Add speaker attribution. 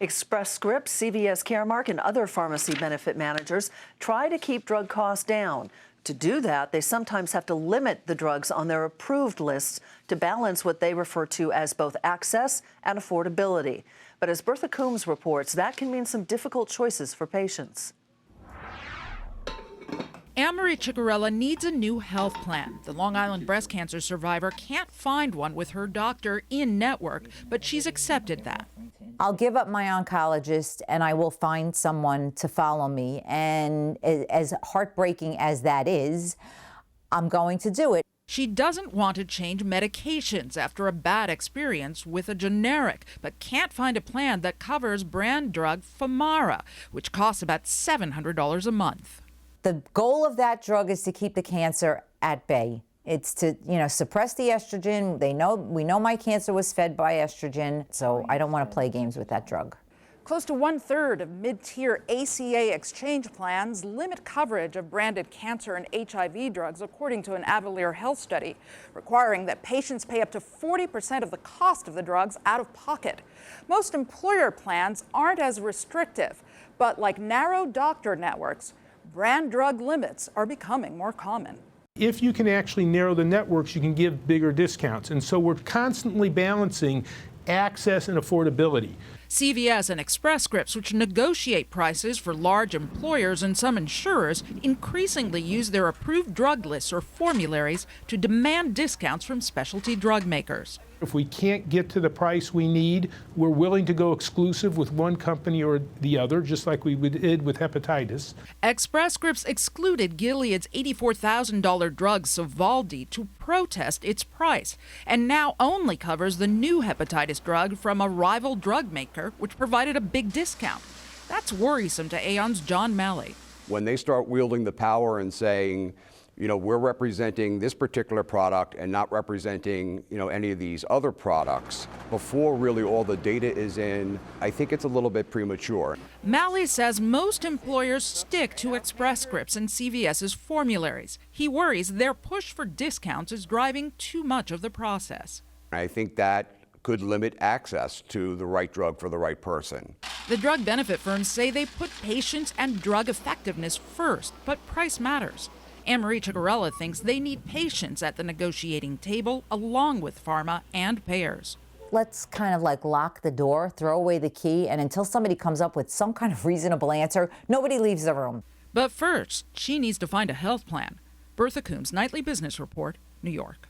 Speaker 1: Express Scripts, CVS Caremark, and other pharmacy benefit managers try to keep drug costs down. To do that, they sometimes have to limit the drugs on their approved lists to balance what they refer to as both access and affordability. But as Bertha Coombs reports, that can mean some difficult choices for patients.
Speaker 2: Anne-Marie Ciccarella needs a new health plan. The Long Island breast cancer survivor can't find one with her doctor in network, but she's accepted that.
Speaker 3: I'll give up my oncologist and I will find someone to follow me. And as heartbreaking as that is, I'm going to do it.
Speaker 2: She doesn't want to change medications after a bad experience with a generic, but can't find a plan that covers brand drug Femara, which costs about $700 a month.
Speaker 3: The goal of that drug is to keep the cancer at bay. It's to, suppress the estrogen. We know my cancer was fed by estrogen, so I don't want to play games with that drug.
Speaker 4: Close to 1/3 of mid-tier ACA exchange plans limit coverage of branded cancer and HIV drugs, according to an Avalere Health study, requiring that patients pay up to 40% of the cost of the drugs out of pocket. Most employer plans aren't as restrictive, but like narrow doctor networks, brand drug limits are becoming more common.
Speaker 5: If you can actually narrow the networks, you can give bigger discounts. And so we're constantly balancing access and affordability.
Speaker 2: CVS and Express Scripts, which negotiate prices for large employers and some insurers, increasingly use their approved drug lists or formularies to demand discounts from specialty drug makers.
Speaker 5: If we can't get to the price we need, we're willing to go exclusive with one company or the other, just like we did with hepatitis.
Speaker 2: Express Scripts excluded Gilead's $84,000 drug Sovaldi to protest its price, and now only covers the new hepatitis drug from a rival drug maker, which provided a big discount. That's worrisome to Aon's John Malley.
Speaker 6: When they start wielding the power and saying, we're representing this particular product and not representing, any of these other products before really all the data is in, I think it's a little bit premature.
Speaker 2: Malley says most employers stick to Express Scripts and CVS's formularies. He worries their push for discounts is driving too much of the process.
Speaker 6: I think that could limit access to the right drug for the right person.
Speaker 2: The drug benefit firms say they put patients and drug effectiveness first, but price matters. Anne-Marie Ciccarella thinks they need patience at the negotiating table, along with pharma and payers.
Speaker 3: Let's kind of lock the door, throw away the key, and until somebody comes up with some kind of reasonable answer, nobody leaves the room.
Speaker 2: But first, she needs to find a health plan. Bertha Coombs, Nightly Business Report, New York.